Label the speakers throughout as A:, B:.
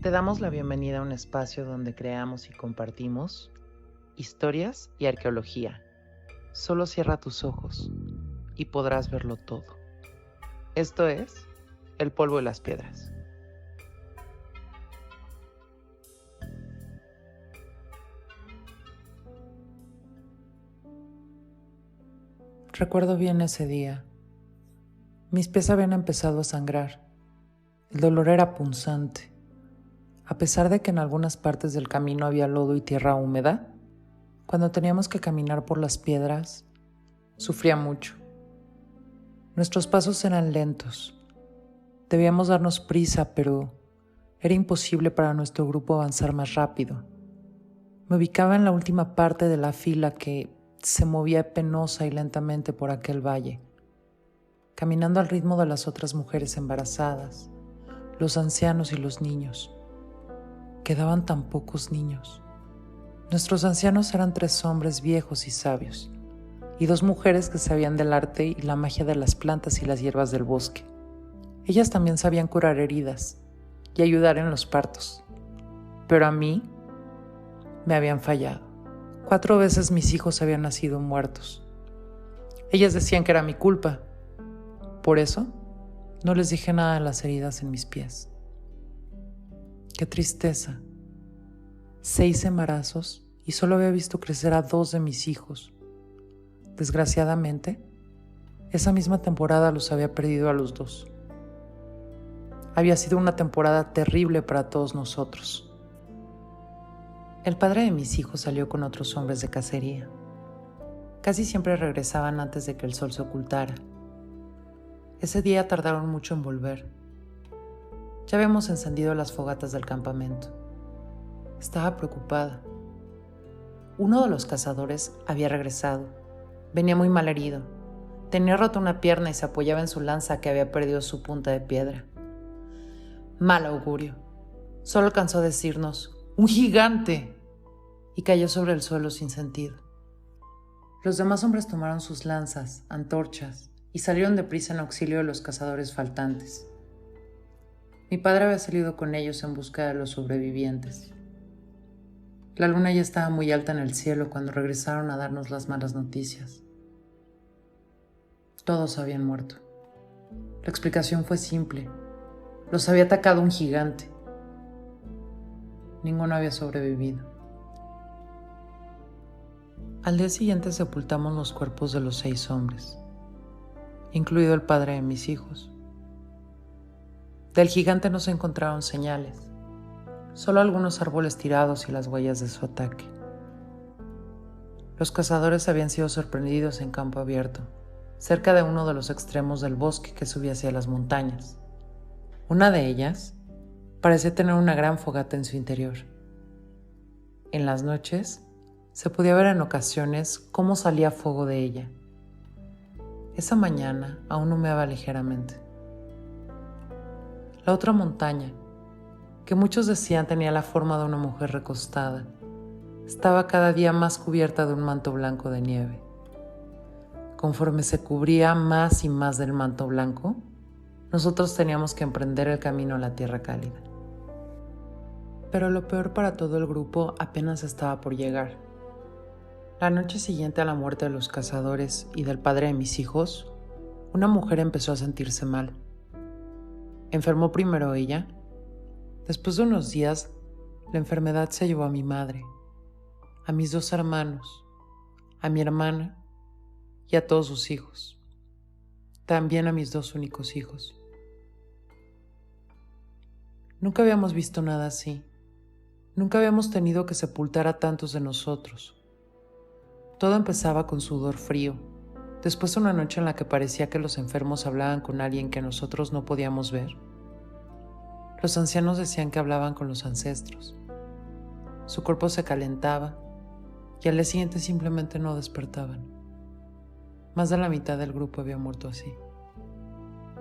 A: Te damos la bienvenida a un espacio donde creamos y compartimos historias y arqueología. Solo cierra tus ojos y podrás verlo todo. Esto es El polvo y las piedras.
B: Recuerdo bien ese día. Mis pies habían empezado a sangrar. El dolor era punzante. A pesar de que en algunas partes del camino había lodo y tierra húmeda, cuando teníamos que caminar por las piedras, sufría mucho. Nuestros pasos eran lentos. Debíamos darnos prisa, pero era imposible para nuestro grupo avanzar más rápido. Me ubicaba en la última parte de la fila que se movía penosa y lentamente por aquel valle, caminando al ritmo de las otras mujeres embarazadas, los ancianos y los niños. Quedaban tan pocos niños. Nuestros ancianos eran 3 hombres viejos y sabios, y 2 mujeres que sabían del arte y la magia de las plantas y las hierbas del bosque. Ellas también sabían curar heridas y ayudar en los partos, pero a mí me habían fallado. 4 veces mis hijos habían nacido muertos. Ellas decían que era mi culpa. Por eso, no les dije nada de las heridas en mis pies. Qué tristeza. 6 embarazos y solo había visto crecer a 2 de mis hijos. Desgraciadamente, esa misma temporada los había perdido a los 2. Había sido una temporada terrible para todos nosotros. El padre de mis hijos salió con otros hombres de cacería. Casi siempre regresaban antes de que el sol se ocultara. Ese día tardaron mucho en volver. Ya habíamos encendido las fogatas del campamento. Estaba preocupada. Uno de los cazadores había regresado. Venía muy mal herido. Tenía rota una pierna y se apoyaba en su lanza que había perdido su punta de piedra. Mal augurio. Solo alcanzó a decirnos: ¡un gigante! Y cayó sobre el suelo sin sentido. Los demás hombres tomaron sus lanzas, antorchas, y salieron deprisa en auxilio de los cazadores faltantes. Mi padre había salido con ellos en busca de los sobrevivientes. La luna ya estaba muy alta en el cielo cuando regresaron a darnos las malas noticias. Todos habían muerto. La explicación fue simple. Los había atacado un gigante. Ninguno había sobrevivido. Al día siguiente sepultamos los cuerpos de los 6 hombres, incluido el padre de mis hijos. Del gigante no se encontraron señales, solo algunos árboles tirados y las huellas de su ataque. Los cazadores habían sido sorprendidos en campo abierto, cerca de uno de los extremos del bosque que subía hacia las montañas. Una de ellas parecía tener una gran fogata en su interior. En las noches se podía ver en ocasiones cómo salía fuego de ella. Esa mañana aún humeaba ligeramente. La otra montaña, que muchos decían tenía la forma de una mujer recostada, estaba cada día más cubierta de un manto blanco de nieve. Conforme se cubría más y más del manto blanco, nosotros teníamos que emprender el camino a la tierra cálida. Pero lo peor para todo el grupo apenas estaba por llegar. La noche siguiente a la muerte de los cazadores y del padre de mis hijos, una mujer empezó a sentirse mal. Enfermó primero ella. Después de unos días, la enfermedad se llevó a mi madre, a mis 2 hermanos, a mi hermana y a todos sus hijos. También a mis 2 únicos hijos. Nunca habíamos visto nada así. Nunca habíamos tenido que sepultar a tantos de nosotros. Todo empezaba con sudor frío, después de una noche en la que parecía que los enfermos hablaban con alguien que nosotros no podíamos ver. Los ancianos decían que hablaban con los ancestros. Su cuerpo se calentaba y al día siguiente simplemente no despertaban. Más de la mitad del grupo había muerto así.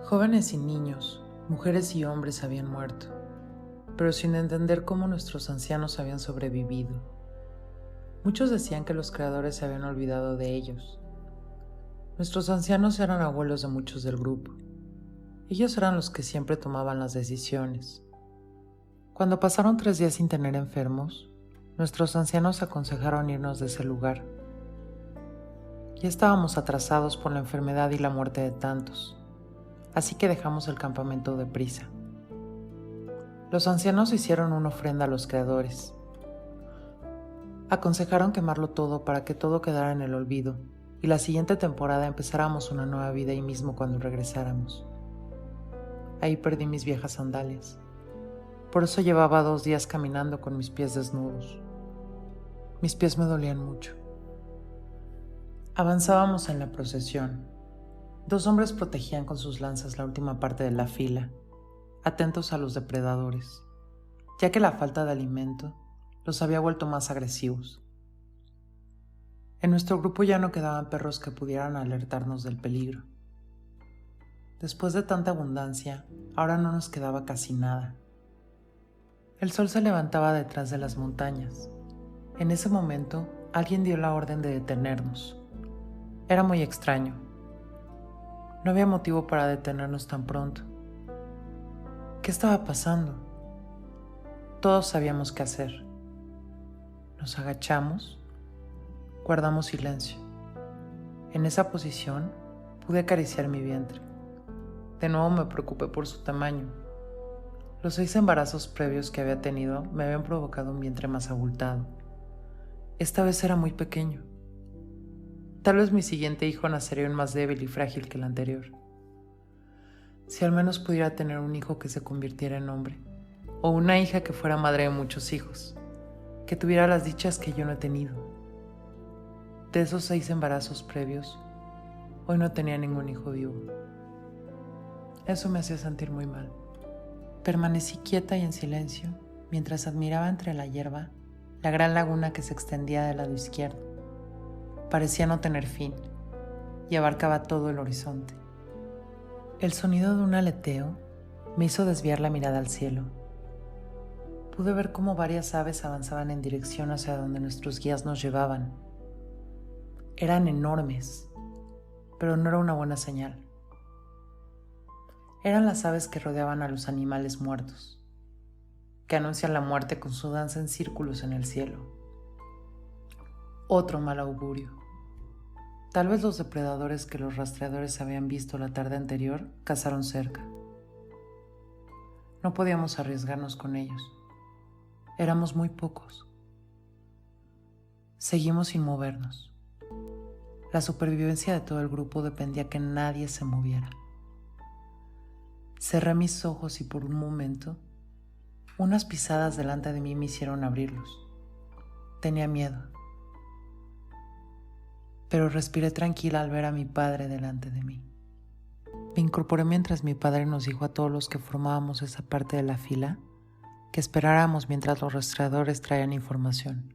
B: Jóvenes y niños, mujeres y hombres habían muerto, pero sin entender cómo nuestros ancianos habían sobrevivido. Muchos decían que los creadores se habían olvidado de ellos. Nuestros ancianos eran abuelos de muchos del grupo. Ellos eran los que siempre tomaban las decisiones. Cuando pasaron 3 días sin tener enfermos, nuestros ancianos aconsejaron irnos de ese lugar. Ya estábamos atrasados por la enfermedad y la muerte de tantos, así que dejamos el campamento deprisa. Los ancianos hicieron una ofrenda a los creadores. Aconsejaron quemarlo todo para que todo quedara en el olvido y la siguiente temporada empezáramos una nueva vida ahí mismo cuando regresáramos. Ahí perdí mis viejas sandalias. Por eso llevaba 2 días caminando con mis pies desnudos. Mis pies me dolían mucho. Avanzábamos en la procesión. 2 hombres protegían con sus lanzas la última parte de la fila, atentos a los depredadores, ya que la falta de alimento los había vuelto más agresivos. En nuestro grupo ya no quedaban perros que pudieran alertarnos del peligro. Después de tanta abundancia, ahora no nos quedaba casi nada. El sol se levantaba detrás de las montañas. En ese momento, alguien dio la orden de detenernos. Era muy extraño. No había motivo para detenernos tan pronto. ¿Qué estaba pasando? Todos sabíamos qué hacer. Nos agachamos, guardamos silencio. En esa posición, pude acariciar mi vientre. De nuevo me preocupé por su tamaño. Los 6 embarazos previos que había tenido me habían provocado un vientre más abultado. Esta vez era muy pequeño. Tal vez mi siguiente hijo nacería aún más débil y frágil que el anterior. Si al menos pudiera tener un hijo que se convirtiera en hombre, o una hija que fuera madre de muchos hijos, que tuviera las dichas que yo no he tenido. De esos 6 embarazos previos, hoy no tenía ningún hijo vivo. Eso me hacía sentir muy mal. Permanecí quieta y en silencio mientras admiraba entre la hierba la gran laguna que se extendía del lado izquierdo. Parecía no tener fin y abarcaba todo el horizonte. El sonido de un aleteo me hizo desviar la mirada al cielo. Pude ver cómo varias aves avanzaban en dirección hacia donde nuestros guías nos llevaban. Eran enormes, pero no era una buena señal. Eran las aves que rodeaban a los animales muertos, que anuncian la muerte con su danza en círculos en el cielo. Otro mal augurio. Tal vez los depredadores que los rastreadores habían visto la tarde anterior cazaron cerca. No podíamos arriesgarnos con ellos. Éramos muy pocos. Seguimos sin movernos. La supervivencia de todo el grupo dependía que nadie se moviera. Cerré mis ojos y por un momento, unas pisadas delante de mí me hicieron abrirlos. Tenía miedo. Pero respiré tranquila al ver a mi padre delante de mí. Me incorporé mientras mi padre nos dijo a todos los que formábamos esa parte de la fila que esperáramos mientras los rastreadores traían información.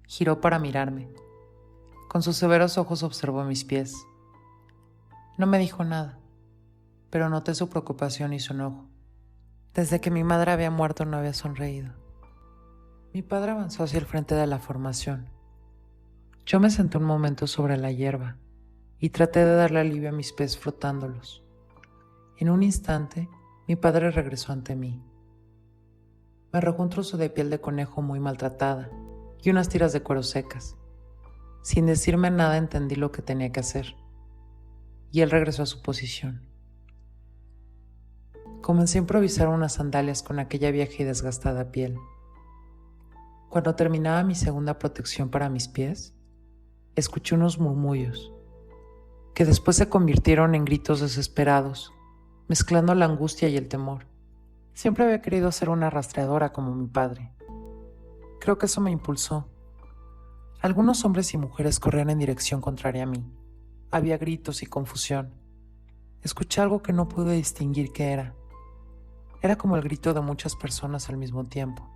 B: Giró para mirarme. Con sus severos ojos observó mis pies. No me dijo nada, pero noté su preocupación y su enojo. Desde que mi madre había muerto no había sonreído. Mi padre avanzó hacia el frente de la formación. Yo me senté un momento sobre la hierba y traté de darle alivio a mis pies frotándolos. En un instante, mi padre regresó ante mí. Me arrojó un trozo de piel de conejo muy maltratada y unas tiras de cuero secas. Sin decirme nada entendí lo que tenía que hacer, y él regresó a su posición. Comencé a improvisar unas sandalias con aquella vieja y desgastada piel. Cuando terminaba mi segunda protección para mis pies, escuché unos murmullos, que después se convirtieron en gritos desesperados, mezclando la angustia y el temor. Siempre había querido ser una rastreadora como mi padre. Creo que eso me impulsó. Algunos hombres y mujeres corrían en dirección contraria a mí. Había gritos y confusión. Escuché algo que no pude distinguir qué era. Era como el grito de muchas personas al mismo tiempo.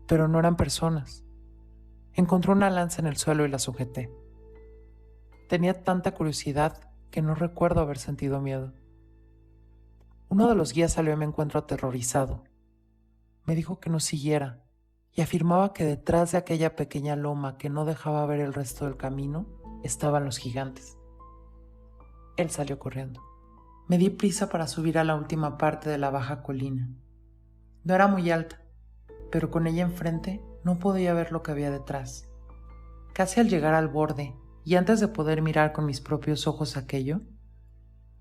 B: Pero no eran personas. Encontré una lanza en el suelo y la sujeté. Tenía tanta curiosidad que no recuerdo haber sentido miedo. Uno de los guías salió a mi encuentro aterrorizado. Me dijo que no siguiera y afirmaba que detrás de aquella pequeña loma que no dejaba ver el resto del camino estaban los gigantes. Él salió corriendo. Me di prisa para subir a la última parte de la baja colina. No era muy alta, pero con ella enfrente no podía ver lo que había detrás. Casi al llegar al borde, y antes de poder mirar con mis propios ojos aquello,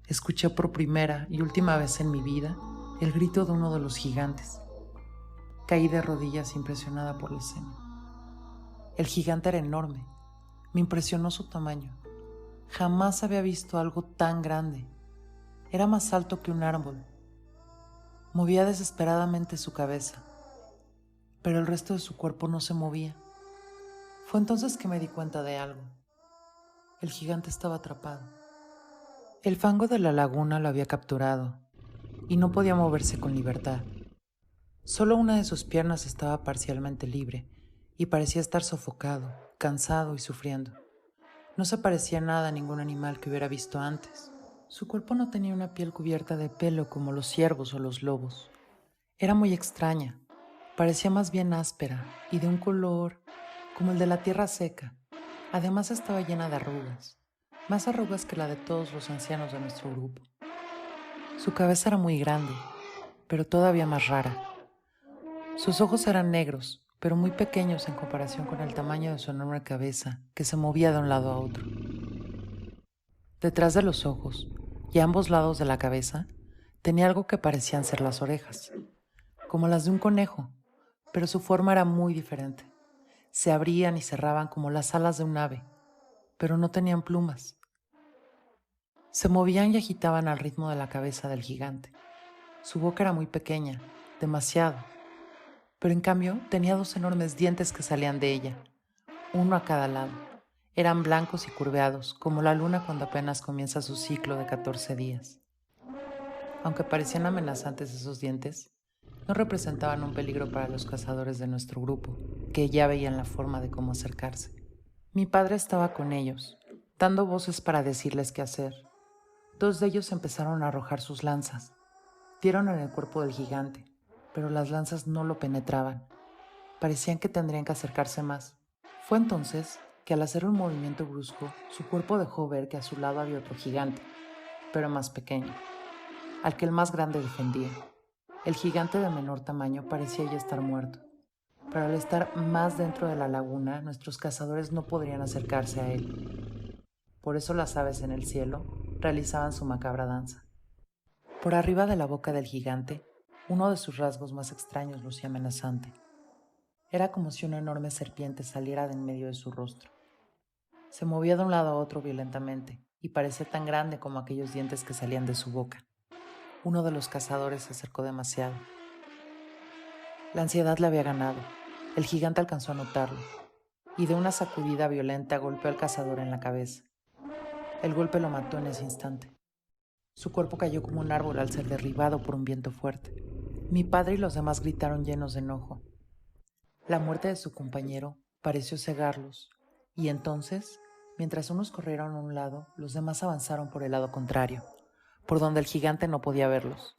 B: escuché por primera y última vez en mi vida el grito de uno de los gigantes. Caí de rodillas impresionada por la escena. El gigante era enorme. Me impresionó su tamaño. Jamás había visto algo tan grande. Era más alto que un árbol. Movía desesperadamente su cabeza, pero el resto de su cuerpo no se movía. Fue entonces que me di cuenta de algo. El gigante estaba atrapado. El fango de la laguna lo había capturado y no podía moverse con libertad. Solo una de sus piernas estaba parcialmente libre y parecía estar sofocado, cansado y sufriendo. No se parecía nada a ningún animal que hubiera visto antes. Su cuerpo no tenía una piel cubierta de pelo como los ciervos o los lobos. Era muy extraña, parecía más bien áspera y de un color como el de la tierra seca. Además estaba llena de arrugas, más arrugas que la de todos los ancianos de nuestro grupo. Su cabeza era muy grande, pero todavía más rara. Sus ojos eran negros, pero muy pequeños en comparación con el tamaño de su enorme cabeza, que se movía de un lado a otro. Detrás de los ojos, y a ambos lados de la cabeza, tenía algo que parecían ser las orejas, como las de un conejo, pero su forma era muy diferente. Se abrían y cerraban como las alas de un ave, pero no tenían plumas. Se movían y agitaban al ritmo de la cabeza del gigante. Su boca era muy pequeña, demasiado, pero en cambio tenía dos enormes dientes que salían de ella, uno a cada lado. Eran blancos y curveados, como la luna cuando apenas comienza su ciclo de 14 días. Aunque parecían amenazantes esos dientes, no representaban un peligro para los cazadores de nuestro grupo, que ya veían la forma de cómo acercarse. Mi padre estaba con ellos, dando voces para decirles qué hacer. Dos de ellos empezaron a arrojar sus lanzas. Dieron en el cuerpo del gigante, pero las lanzas no lo penetraban. Parecían que tendrían que acercarse más. Fue entonces que al hacer un movimiento brusco, su cuerpo dejó ver que a su lado había otro gigante, pero más pequeño, al que el más grande defendía. El gigante de menor tamaño parecía ya estar muerto, pero al estar más dentro de la laguna, nuestros cazadores no podrían acercarse a él. Por eso las aves en el cielo realizaban su macabra danza. Por arriba de la boca del gigante, uno de sus rasgos más extraños lucía amenazante. Era como si una enorme serpiente saliera de en medio de su rostro. Se movía de un lado a otro violentamente y parecía tan grande como aquellos dientes que salían de su boca. Uno de los cazadores se acercó demasiado. La ansiedad le había ganado. El gigante alcanzó a notarlo y de una sacudida violenta golpeó al cazador en la cabeza. El golpe lo mató en ese instante. Su cuerpo cayó como un árbol al ser derribado por un viento fuerte. Mi padre y los demás gritaron llenos de enojo. La muerte de su compañero pareció cegarlos, y entonces, mientras unos corrieron a un lado, los demás avanzaron por el lado contrario, por donde el gigante no podía verlos.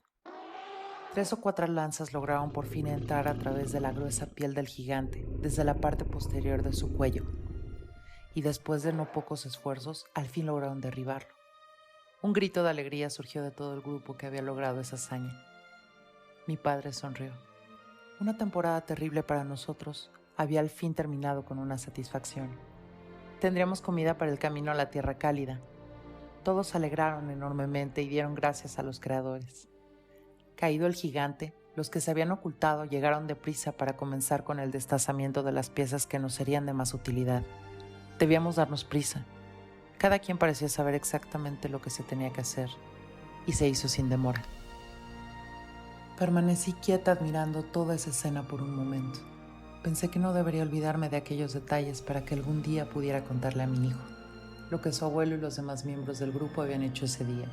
B: 3 o 4 lanzas lograron por fin entrar a través de la gruesa piel del gigante, desde la parte posterior de su cuello, y después de no pocos esfuerzos, al fin lograron derribarlo. Un grito de alegría surgió de todo el grupo que había logrado esa hazaña. Mi padre sonrió. Una temporada terrible para nosotros había al fin terminado con una satisfacción. Tendríamos comida para el camino a la tierra cálida. Todos se alegraron enormemente y dieron gracias a los creadores. Caído el gigante, los que se habían ocultado llegaron deprisa para comenzar con el destazamiento de las piezas que nos serían de más utilidad. Debíamos darnos prisa. Cada quien parecía saber exactamente lo que se tenía que hacer, y se hizo sin demora. Permanecí quieta admirando toda esa escena por un momento. Pensé que no debería olvidarme de aquellos detalles para que algún día pudiera contarle a mi hijo lo que su abuelo y los demás miembros del grupo habían hecho ese día.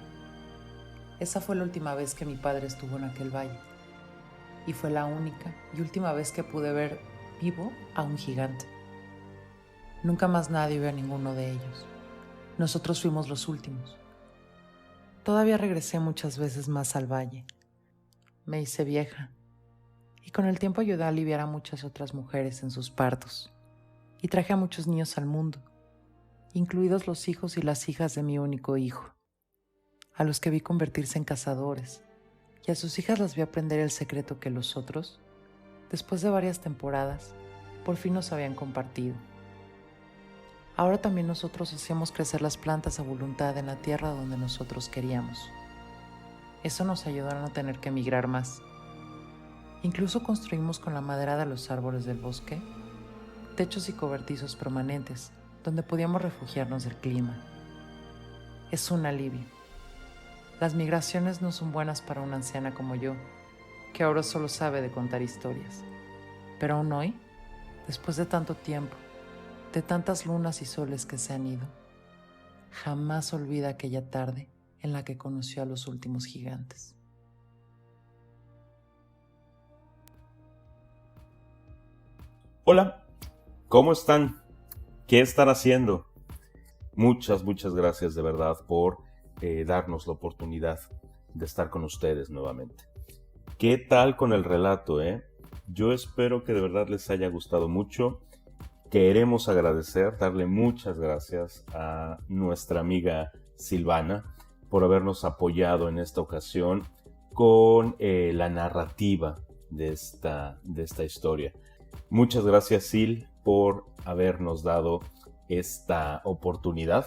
B: Esa fue la última vez que mi padre estuvo en aquel valle, y fue la única y última vez que pude ver vivo a un gigante. Nunca más nadie vio a ninguno de ellos. Nosotros fuimos los últimos. Todavía regresé muchas veces más al valle. Me hice vieja, y con el tiempo ayudé a aliviar a muchas otras mujeres en sus partos, y traje a muchos niños al mundo, incluidos los hijos y las hijas de mi único hijo, a los que vi convertirse en cazadores, y a sus hijas las vio aprender el secreto que los otros, después de varias temporadas, por fin nos habían compartido. Ahora también nosotros hacíamos crecer las plantas a voluntad en la tierra donde nosotros queríamos. Eso nos ayudó a no tener que emigrar más. Incluso construimos con la madera de los árboles del bosque techos y cobertizos permanentes donde podíamos refugiarnos del clima. Es un alivio. Las migraciones no son buenas para una anciana como yo, que ahora solo sabe de contar historias. Pero aún hoy, después de tanto tiempo, de tantas lunas y soles que se han ido, jamás olvida aquella tarde en la que conoció a los últimos gigantes.
C: Hola, ¿cómo están? ¿Qué están haciendo? Muchas gracias de verdad por darnos la oportunidad de estar con ustedes nuevamente. ¿Qué tal con el relato, Yo espero que de verdad les haya gustado mucho. Queremos agradecer, darle muchas gracias a nuestra amiga Silvana por habernos apoyado en esta ocasión con la narrativa de esta historia. Muchas gracias, Sil, por habernos dado esta oportunidad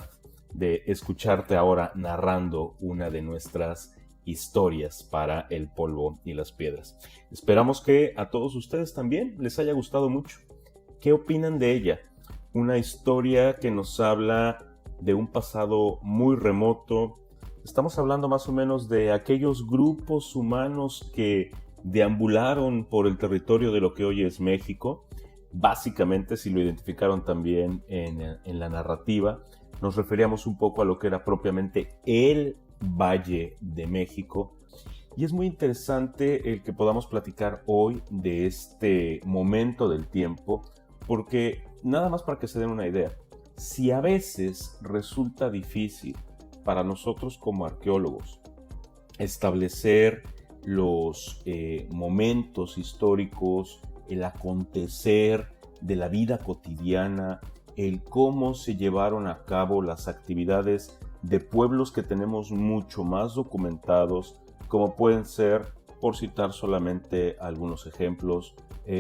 C: de escucharte ahora narrando una de nuestras historias para El polvo y las piedras. Esperamos que a todos ustedes también les haya gustado mucho. ¿Qué opinan de ella? Una historia que nos habla de un pasado muy remoto. Estamos hablando más o menos de aquellos grupos humanos que deambularon por el territorio de lo que hoy es México. Básicamente, si lo identificaron también en la narrativa, nos referíamos un poco a lo que era propiamente el Valle de México. Y es muy interesante el que podamos platicar hoy de este momento del tiempo, porque nada más para que se den una idea, si a veces resulta difícil para nosotros como arqueólogos establecer los momentos históricos, el acontecer de la vida cotidiana, el cómo se llevaron a cabo las actividades de pueblos que tenemos mucho más documentados, como pueden ser, por citar solamente algunos ejemplos,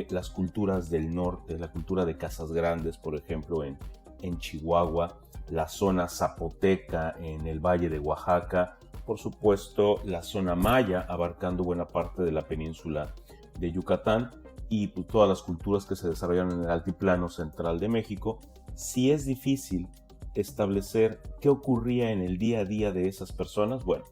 C: las culturas del norte, la cultura de Casas Grandes, por ejemplo, en Chihuahua, la zona zapoteca en el Valle de Oaxaca, por supuesto la zona maya abarcando buena parte de la península de Yucatán y todas las culturas que se desarrollan en el altiplano central de México. Si es difícil establecer qué ocurría en el día a día de esas personas, bueno,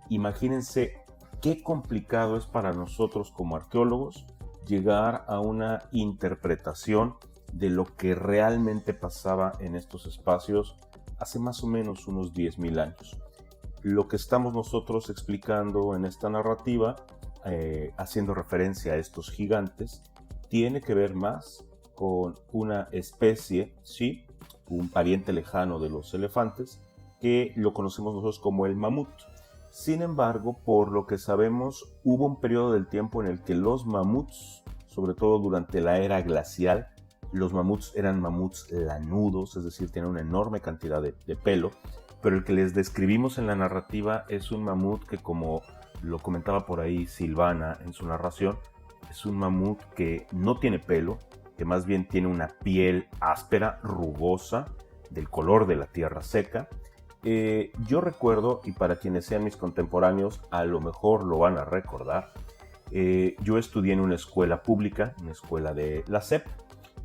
C: imagínense qué complicado es para nosotros como arqueólogos llegar a una interpretación de lo que realmente pasaba en estos espacios hace más o menos unos 10,000 años. Lo que estamos nosotros explicando en esta narrativa, haciendo referencia a estos gigantes, tiene que ver más con una especie, sí, un pariente lejano de los elefantes, que lo conocemos nosotros como el mamut. Sin embargo, por lo que sabemos, hubo un periodo del tiempo en el que los mamuts, sobre todo durante la era glacial, los mamuts eran mamuts lanudos, es decir, tenían una enorme cantidad de pelo, pero el que les describimos en la narrativa es un mamut que, como lo comentaba por ahí Silvana en su narración, es un mamut que no tiene pelo, que más bien tiene una piel áspera, rugosa, del color de la tierra seca. Yo recuerdo, y para quienes sean mis contemporáneos a lo mejor lo van a recordar, yo estudié en una escuela pública, una escuela de la SEP,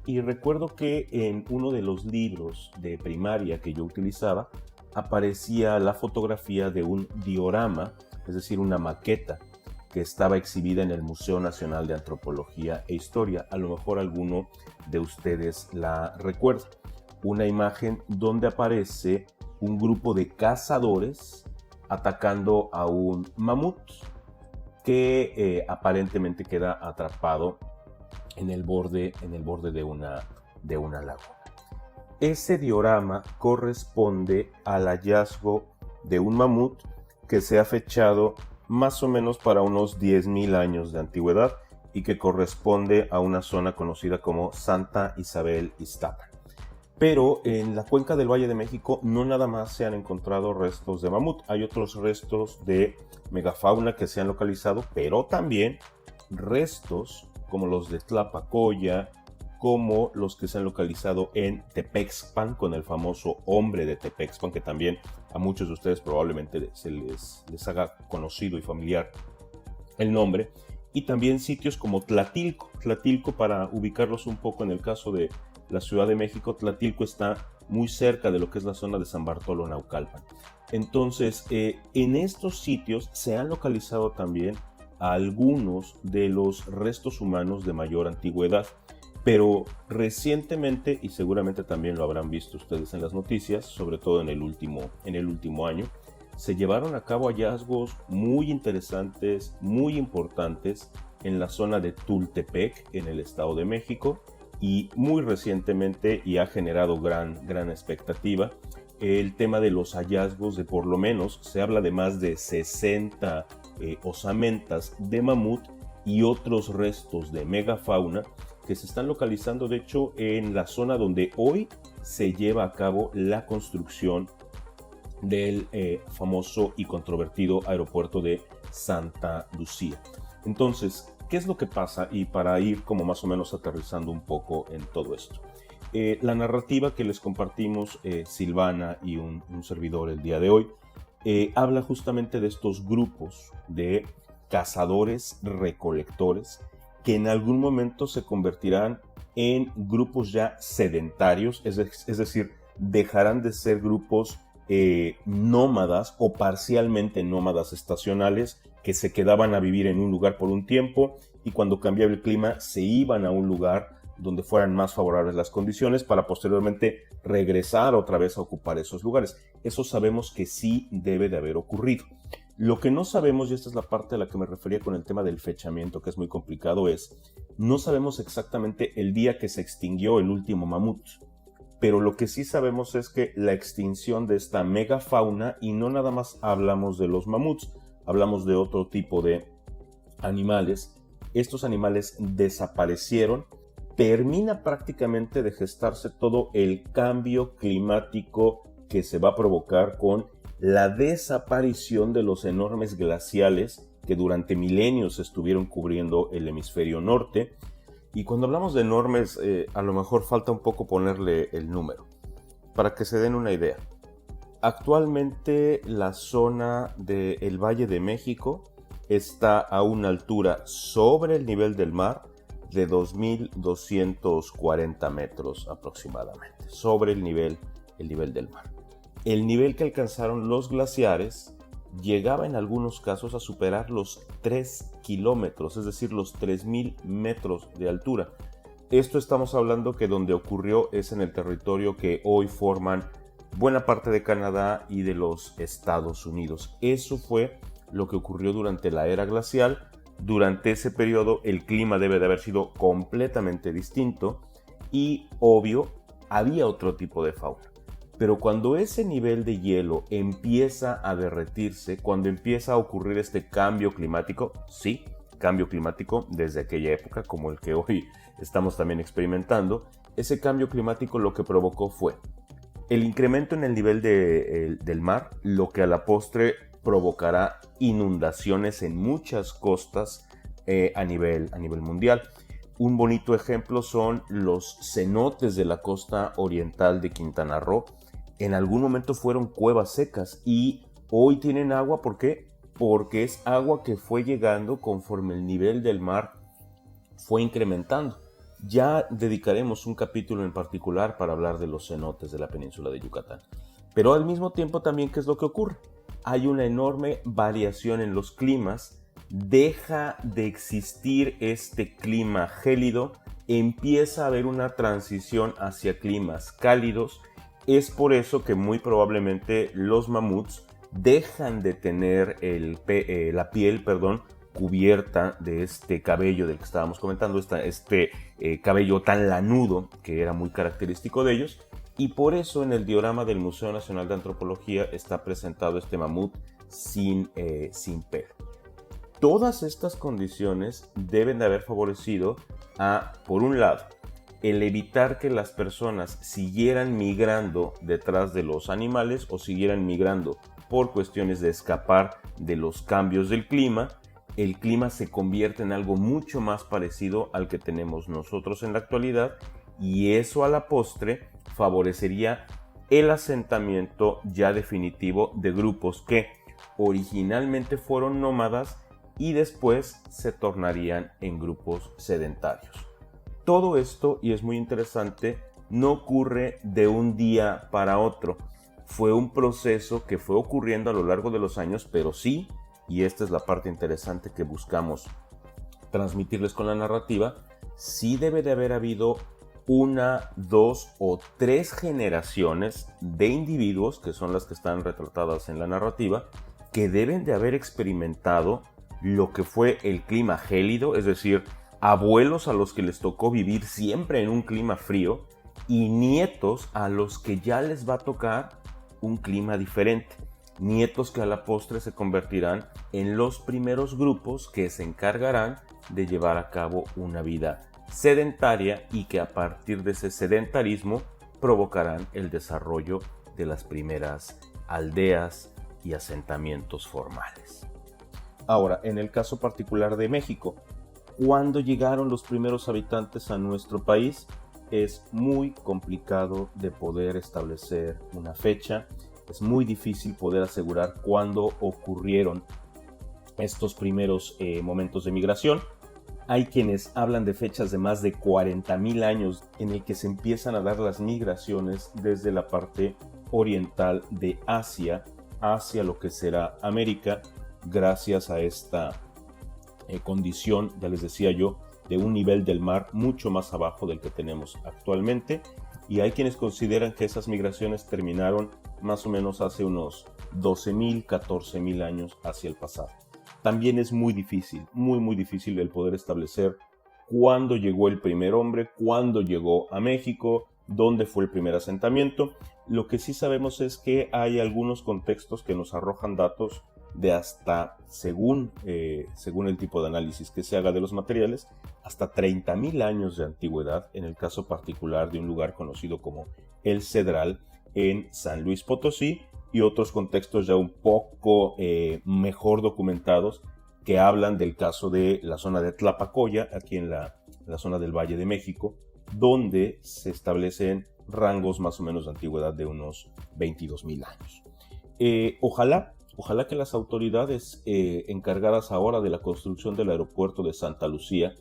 C: y recuerdo que en uno de los libros de primaria que yo utilizaba aparecía la fotografía de un diorama, es decir, una maqueta que estaba exhibida en el Museo Nacional de Antropología e Historia. A lo mejor alguno de ustedes la recuerda. Una imagen donde aparece un grupo de cazadores atacando a un mamut que aparentemente queda atrapado en el borde de una laguna. Ese diorama corresponde al hallazgo de un mamut que se ha fechado más o menos para unos 10,000 años de antigüedad y que corresponde a una zona conocida como Santa Isabel Iztapa. Pero en la cuenca del Valle de México no nada más se han encontrado restos de mamut, hay otros restos de megafauna que se han localizado, pero también restos como los de Tlapacoya, como los que se han localizado en Tepexpan, con el famoso hombre de Tepexpan, que también a muchos de ustedes probablemente se les haga conocido y familiar el nombre, y también sitios como Tlatilco. Tlatilco, para ubicarlos un poco en el caso de la Ciudad de México, Tlatilco está muy cerca de lo que es la zona de San Bartolo, Naucalpan. Entonces, en estos sitios se han localizado también algunos de los restos humanos de mayor antigüedad, pero recientemente, y seguramente también lo habrán visto ustedes en las noticias, sobre todo en el último año, se llevaron a cabo hallazgos muy interesantes, muy importantes en la zona de Tultepec, en el Estado de México, y muy recientemente, y ha generado gran expectativa, el tema de los hallazgos de, por lo menos, se habla de más de 60 osamentas de mamut y otros restos de megafauna que se están localizando, de hecho, en la zona donde hoy se lleva a cabo la construcción del famoso y controvertido aeropuerto de Santa Lucía. Entonces, ¿qué es lo que pasa? Y para ir como más o menos aterrizando un poco en todo esto. La narrativa que les compartimos Silvana y un servidor el día de hoy habla justamente de estos grupos de cazadores recolectores que en algún momento se convertirán en grupos ya sedentarios, es decir, dejarán de ser grupos nómadas o parcialmente nómadas estacionales que se quedaban a vivir en un lugar por un tiempo y cuando cambiaba el clima se iban a un lugar donde fueran más favorables las condiciones para posteriormente regresar otra vez a ocupar esos lugares. Eso sabemos que sí debe de haber ocurrido. Lo que no sabemos, y esta es la parte a la que me refería con el tema del fechamiento, que es muy complicado, es no sabemos exactamente el día que se extinguió el último mamut. Pero lo que sí sabemos es que la extinción de esta megafauna, y no nada más hablamos de los mamuts, hablamos de otro tipo de animales. Estos animales desaparecieron, termina prácticamente de gestarse todo el cambio climático que se va a provocar con la desaparición de los enormes glaciales que durante milenios estuvieron cubriendo el hemisferio norte. Y cuando hablamos de enormes, a lo mejor falta un poco ponerle el número, para que se den una idea. Actualmente la zona del Valle de México está a una altura sobre el nivel del mar de 2.240 metros aproximadamente, sobre el nivel del mar. El nivel que alcanzaron los glaciares llegaba en algunos casos a superar los 3 kilómetros, es decir, los 3.000 metros de altura. Esto estamos hablando que donde ocurrió es en el territorio que hoy forman buena parte de Canadá y de los Estados Unidos. Eso fue lo que ocurrió durante la era glacial. Durante ese periodo el clima debe de haber sido completamente distinto y, obvio, había otro tipo de fauna. Pero cuando ese nivel de hielo empieza a derretirse, cuando empieza a ocurrir este cambio climático, sí, cambio climático desde aquella época, como el que hoy estamos también experimentando, ese cambio climático lo que provocó fue el incremento en el nivel del mar, lo que a la postre provocará inundaciones en muchas costas a nivel mundial. Un bonito ejemplo son los cenotes de la costa oriental de Quintana Roo. En algún momento fueron cuevas secas y hoy tienen agua. ¿Por qué? Porque es agua que fue llegando conforme el nivel del mar fue incrementando. Ya dedicaremos un capítulo en particular para hablar de los cenotes de la península de Yucatán. Pero al mismo tiempo también, ¿qué es lo que ocurre? Hay una enorme variación en los climas, deja de existir este clima gélido, empieza a haber una transición hacia climas cálidos. Es por eso que muy probablemente los mamuts dejan de tener la piel cubierta de este cabello del que estábamos comentando, este cabello tan lanudo que era muy característico de ellos. Y por eso en el diorama del Museo Nacional de Antropología está presentado este mamut sin pelo. Todas estas condiciones deben de haber favorecido a, por un lado, el evitar que las personas siguieran migrando detrás de los animales o siguieran migrando por cuestiones de escapar de los cambios del clima, el clima se convierte en algo mucho más parecido al que tenemos nosotros en la actualidad, y eso a la postre favorecería el asentamiento ya definitivo de grupos que originalmente fueron nómadas y después se tornarían en grupos sedentarios. Todo esto, y es muy interesante, no ocurre de un día para otro. Fue un proceso que fue ocurriendo a lo largo de los años, pero sí, y esta es la parte interesante que buscamos transmitirles con la narrativa, sí debe de haber habido 1, 2 o 3 generaciones de individuos, que son las que están retratadas en la narrativa, que deben de haber experimentado lo que fue el clima gélido, es decir, abuelos a los que les tocó vivir siempre en un clima frío y nietos a los que ya les va a tocar un clima diferente. Nietos que a la postre se convertirán en los primeros grupos que se encargarán de llevar a cabo una vida sedentaria y que a partir de ese sedentarismo provocarán el desarrollo de las primeras aldeas y asentamientos formales. Ahora, en el caso particular de México, ¿cuándo llegaron los primeros habitantes a nuestro país? Es muy complicado de poder establecer una fecha. Es muy difícil poder asegurar cuándo ocurrieron estos primeros momentos de migración. Hay quienes hablan de fechas de más de 40,000 años en el que se empiezan a dar las migraciones desde la parte oriental de Asia hacia lo que será América, gracias a esta condición, ya les decía yo, de un nivel del mar mucho más abajo del que tenemos actualmente. Y hay quienes consideran que esas migraciones terminaron más o menos hace unos 12,000, 14,000 años hacia el pasado. También es muy difícil, muy difícil el poder establecer cuándo llegó el primer hombre, cuándo llegó a México, dónde fue el primer asentamiento. Lo que sí sabemos es que hay algunos contextos que nos arrojan datos de hasta, según el tipo de análisis que se haga de los materiales, hasta 30,000 años de antigüedad, en el caso particular de un lugar conocido como El Cedral en San Luis Potosí, y otros contextos ya un poco mejor documentados que hablan del caso de la zona de Tlapacoya, aquí en la zona del Valle de México, donde se establecen rangos más o menos de antigüedad de unos 22,000 años. Ojalá que las autoridades encargadas ahora de la construcción del aeropuerto de Santa Lucía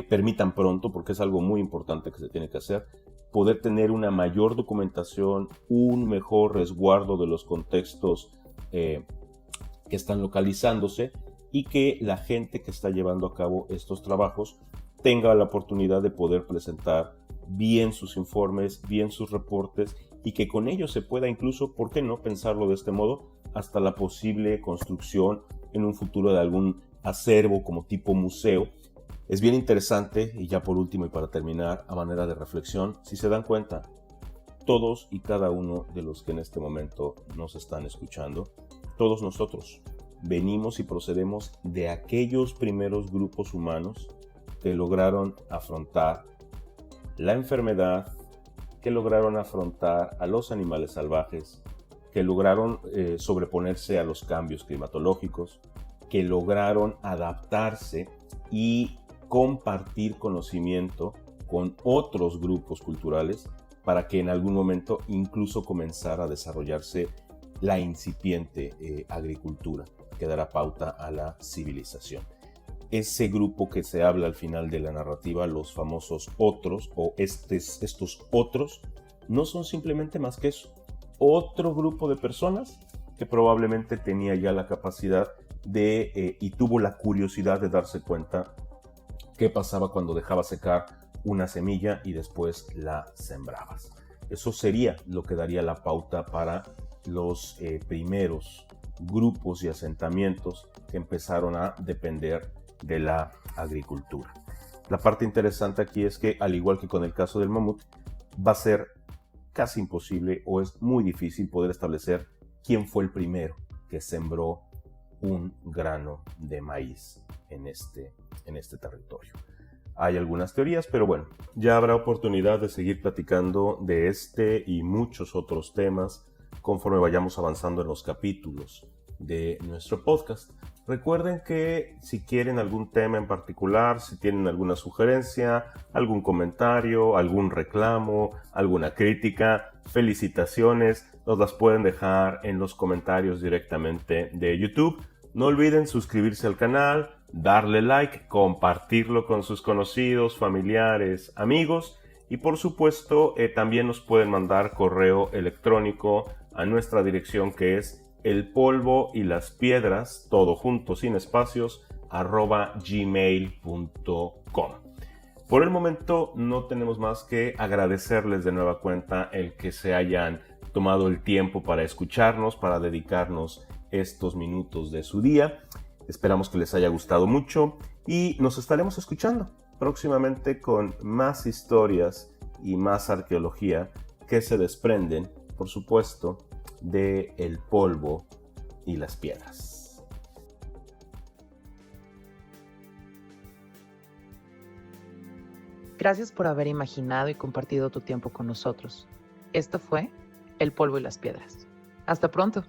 C: permitan pronto, porque es algo muy importante que se tiene que hacer, poder tener una mayor documentación, un mejor resguardo de los contextos que están localizándose, y que la gente que está llevando a cabo estos trabajos tenga la oportunidad de poder presentar bien sus informes, bien sus reportes, y que con ellos se pueda incluso, ¿por qué no pensarlo de este modo?, hasta la posible construcción en un futuro de algún acervo como tipo museo. Es bien interesante, y ya por último y para terminar, a manera de reflexión, si se dan cuenta, todos y cada uno de los que en este momento nos están escuchando, todos nosotros venimos y procedemos de aquellos primeros grupos humanos que lograron afrontar la enfermedad, que lograron afrontar a los animales salvajes, que lograron sobreponerse a los cambios climatológicos, que lograron adaptarse y compartir conocimiento con otros grupos culturales para que en algún momento incluso comenzara a desarrollarse la incipiente agricultura que dará pauta a la civilización. Ese grupo que se habla al final de la narrativa, los famosos otros o estos otros, no son simplemente más que eso, otro grupo de personas que probablemente tenía ya la capacidad de y tuvo la curiosidad de darse cuenta qué pasaba cuando dejabas secar una semilla y después la sembrabas. Eso sería lo que daría la pauta para los primeros grupos y asentamientos que empezaron a depender de la agricultura. La parte interesante aquí es que, al igual que con el caso del mamut, va a ser casi imposible o es muy difícil poder establecer quién fue el primero que sembró un grano de maíz en este territorio. hay algunas teorías, pero bueno, ya habrá oportunidad de seguir platicando de este y muchos otros temas conforme vayamos avanzando en los capítulos de nuestro podcast. Recuerden que si quieren algún tema en particular, si tienen alguna sugerencia, algún comentario, algún reclamo, alguna crítica, felicitaciones, nos las pueden dejar en los comentarios directamente de YouTube. No olviden suscribirse al canal, darle like, compartirlo con sus conocidos, familiares, amigos y por supuesto también nos pueden mandar correo electrónico a nuestra dirección que es elpolvoylaspiedras, todo junto sin espacios, @gmail.com. Por el momento no tenemos más que agradecerles de nueva cuenta el que se hayan tomado el tiempo para escucharnos, para dedicarnos estos minutos de su día. Esperamos que les haya gustado mucho y nos estaremos escuchando próximamente con más historias y más arqueología que se desprenden, por supuesto, de el polvo y las piedras.
A: Gracias por haber imaginado y compartido tu tiempo con nosotros. Esto fue El polvo y las piedras. Hasta pronto.